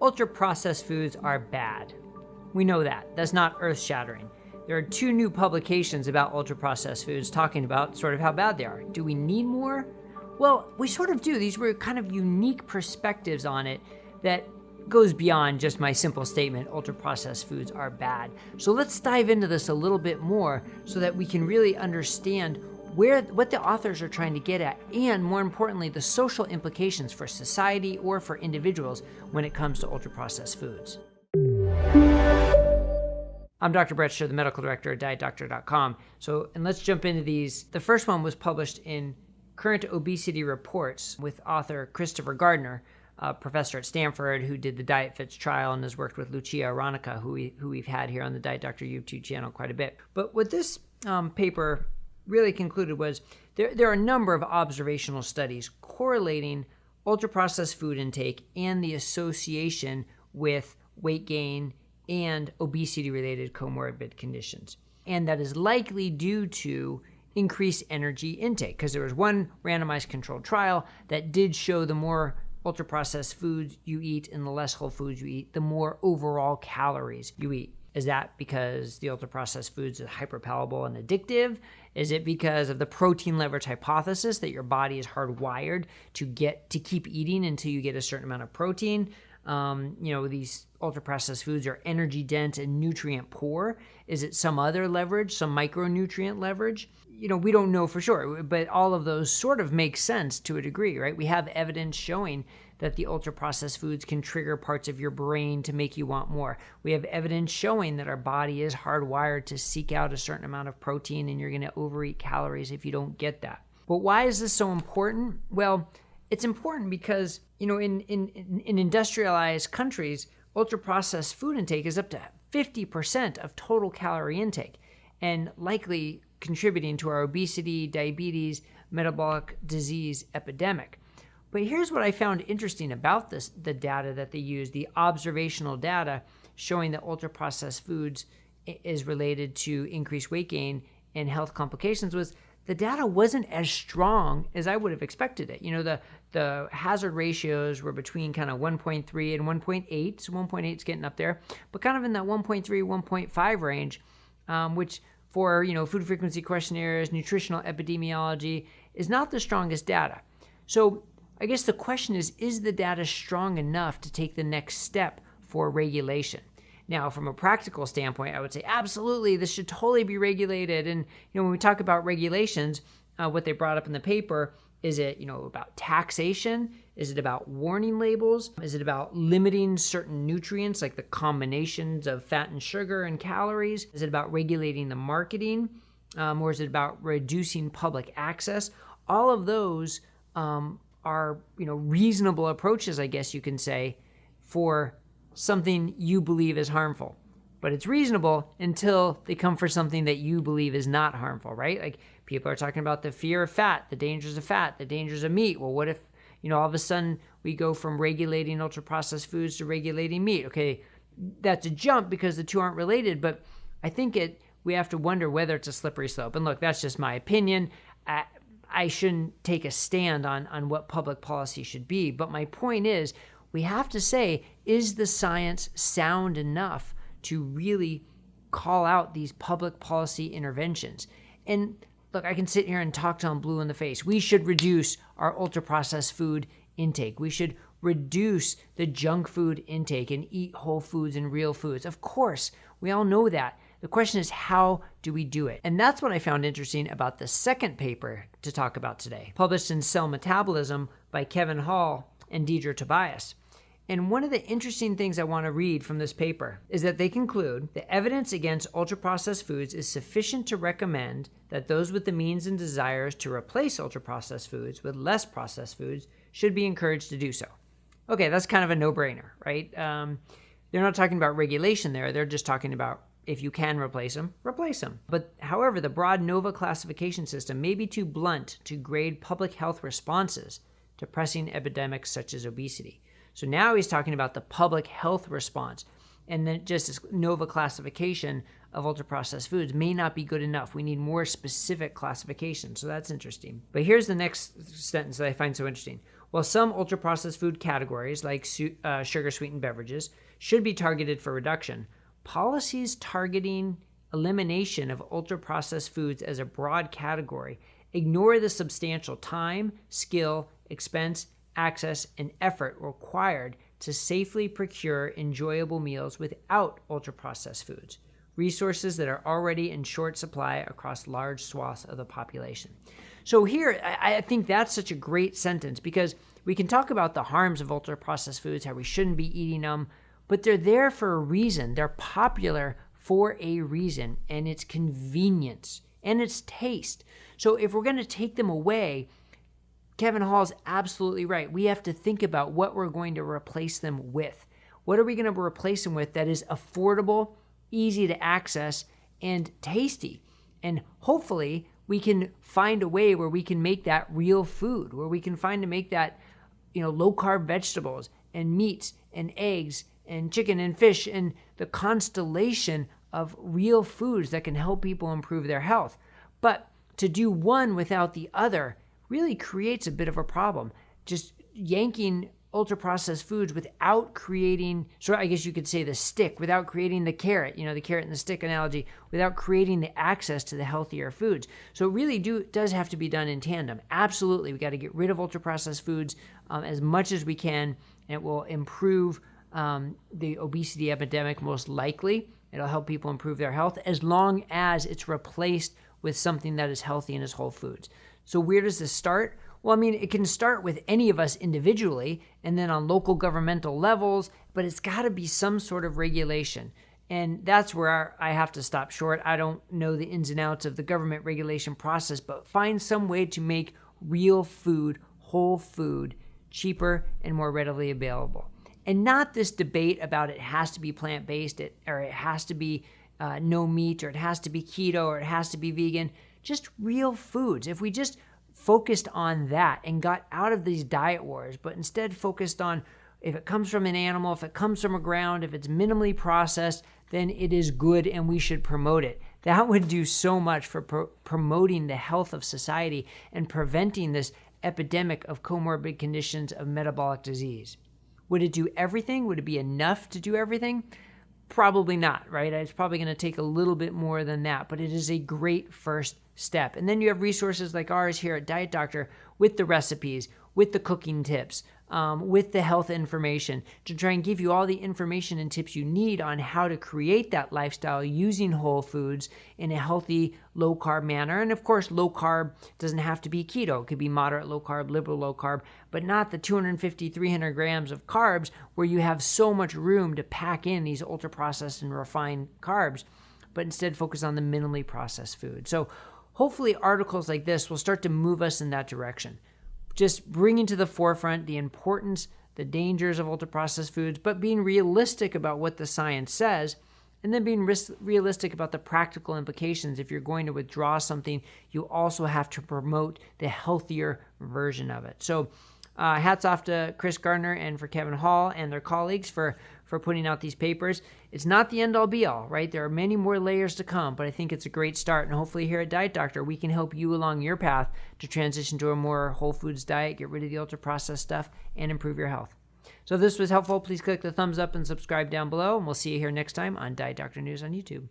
Ultra-processed foods are bad. We know that. That's not earth-shattering. There are 2 new publications about ultra-processed foods talking about sort of how bad they are. Do we need more? Well, we sort of do. These were kind of unique perspectives on it that goes beyond just my simple statement, ultra-processed foods are bad. So let's dive into this a little bit more so that we can really understand what the authors are trying to get at, and more importantly, the social implications for society or for individuals when it comes to ultra-processed foods. I'm Dr. Brett Scher, the medical director at DietDoctor.com. And let's jump into these. The first one was published in Current Obesity Reports with author Christopher Gardner, a professor at Stanford who did the Diet Fits trial and has worked with Lucia Aronica, who we've had here on the Diet Doctor YouTube channel quite a bit. But what this paper really concluded was there are a number of observational studies correlating ultra-processed food intake and the association with weight gain and obesity-related comorbid conditions. And that is likely due to increased energy intake, because there was one randomized controlled trial that did show the more ultra-processed foods you eat and the less whole foods you eat, the more overall calories you eat. Is that because the ultra-processed foods are hyperpalatable and addictive? Is it because of the protein leverage hypothesis that your body is hardwired to keep eating until you get a certain amount of protein? These ultra-processed foods are energy dense and nutrient poor. Is it some other leverage, some micronutrient leverage? We don't know for sure, but all of those sort of make sense to a degree, right? We have evidence showing that the ultra-processed foods can trigger parts of your brain to make you want more. We have evidence showing that our body is hardwired to seek out a certain amount of protein, and you're going to overeat calories if you don't get that. But why is this so important? Well, it's important because, in industrialized countries, ultra-processed food intake is up to 50% of total calorie intake, and likely contributing to our obesity, diabetes, metabolic disease epidemic. But here's what I found interesting about the data that they use, the observational data showing that ultra-processed foods is related to increased weight gain and health complications, was the data wasn't as strong as I would have expected it. The hazard ratios were between kind of 1.3 and 1.8, so 1.8 is getting up there, but kind of in that 1.3, 1.5 range, which for food frequency questionnaires, nutritional epidemiology, is not the strongest data. So I guess the question is the data strong enough to take the next step for regulation? Now, from a practical standpoint, I would say absolutely, this should totally be regulated. And when we talk about regulations, what they brought up in the paper, is it about taxation? Is it about warning labels? Is it about limiting certain nutrients like the combinations of fat and sugar and calories? Is it about regulating the marketing? Or is it about reducing public access? All of those are reasonable approaches, I guess you can say, for something you believe is harmful. But it's reasonable until they come for something that you believe is not harmful, right? Like people are talking about the fear of fat, the dangers of fat, the dangers of meat. Well, what if, all of a sudden we go from regulating ultra-processed foods to regulating meat? Okay, that's a jump because the two aren't related, but I think we have to wonder whether it's a slippery slope. And look, that's just my opinion. I shouldn't take a stand on what public policy should be, but my point is, we have to say, is the science sound enough to really call out these public policy interventions? And look, I can sit here and talk till I'm blue in the face. We should reduce our ultra-processed food intake. We should reduce the junk food intake and eat whole foods and real foods. Of course, we all know that. The question is, how do we do it? And that's what I found interesting about the second paper to talk about today, published in Cell Metabolism by Kevin Hall and Deidre Tobias. And one of the interesting things I want to read from this paper is that they conclude the evidence against ultra-processed foods is sufficient to recommend that those with the means and desires to replace ultra-processed foods with less processed foods should be encouraged to do so. Okay, that's kind of a no-brainer, right? They're not talking about regulation there. They're just talking about if you can replace them, replace them. But however, the broad NOVA classification system may be too blunt to grade public health responses to pressing epidemics such as obesity. So now he's talking about the public health response. And then just this NOVA classification of ultra-processed foods may not be good enough. We need more specific classification. So that's interesting. But here's the next sentence that I find so interesting. While some ultra-processed food categories, like sugar-sweetened beverages, should be targeted for reduction, policies targeting elimination of ultra-processed foods as a broad category ignore the substantial time, skill, expense, access, and effort required to safely procure enjoyable meals without ultra-processed foods, resources that are already in short supply across large swaths of the population. So here, I think that's such a great sentence, because we can talk about the harms of ultra-processed foods, how we shouldn't be eating them, but they're there for a reason. They're popular for a reason, and it's convenience, and it's taste. So if we're going to take them away, Kevin Hall's absolutely right. We have to think about what we're going to replace them with. What are we going to replace them with that is affordable, easy to access, and tasty? And hopefully we can find a way where we can make that real food, where we can find to make that, low-carb vegetables and meats and eggs and chicken and fish and the constellation of real foods that can help people improve their health. But to do one without the other really creates a bit of a problem. Just yanking ultra-processed foods without creating, so I guess you could say the stick, without creating the carrot, the carrot and the stick analogy, without creating the access to the healthier foods. So it really does have to be done in tandem. Absolutely, we got to get rid of ultra-processed foods as much as we can, and it will improve the obesity epidemic most likely. It'll help people improve their health as long as it's replaced with something that is healthy and is whole foods. So where does this start? Well, it can start with any of us individually and then on local governmental levels, but it's got to be some sort of regulation. And that's where I have to stop short. I don't know the ins and outs of the government regulation process, but find some way to make real food, whole food, cheaper and more readily available. And not this debate about it has to be plant-based, or it has to be no meat, or it has to be keto, or it has to be vegan. Just real foods. If we just focused on that and got out of these diet wars, but instead focused on if it comes from an animal, if it comes from a ground, if it's minimally processed, then it is good and we should promote it. That would do so much for promoting the health of society and preventing this epidemic of comorbid conditions of metabolic disease. Would it do everything? Would it be enough to do everything? Probably not, right? It's probably going to take a little bit more than that, but it is a great first step. And then you have resources like ours here at Diet Doctor with the recipes, with the cooking tips, with the health information to try and give you all the information and tips you need on how to create that lifestyle using whole foods in a healthy, low-carb manner. And of course, low-carb doesn't have to be keto. It could be moderate low-carb, liberal low-carb, but not the 250, 300 grams of carbs where you have so much room to pack in these ultra-processed and refined carbs, but instead focus on the minimally processed food. So hopefully articles like this will start to move us in that direction. Just bringing to the forefront the importance, the dangers of ultra-processed foods, but being realistic about what the science says, and then being realistic about the practical implications. If you're going to withdraw something, you also have to promote the healthier version of it. So hats off to Chris Gardner and for Kevin Hall and their colleagues for putting out these papers. It's not the end-all be-all, right? There are many more layers to come, but I think it's a great start. And hopefully here at Diet Doctor, we can help you along your path to transition to a more whole foods diet, get rid of the ultra-processed stuff, and improve your health. So if this was helpful, please click the thumbs up and subscribe down below, and we'll see you here next time on Diet Doctor News on YouTube.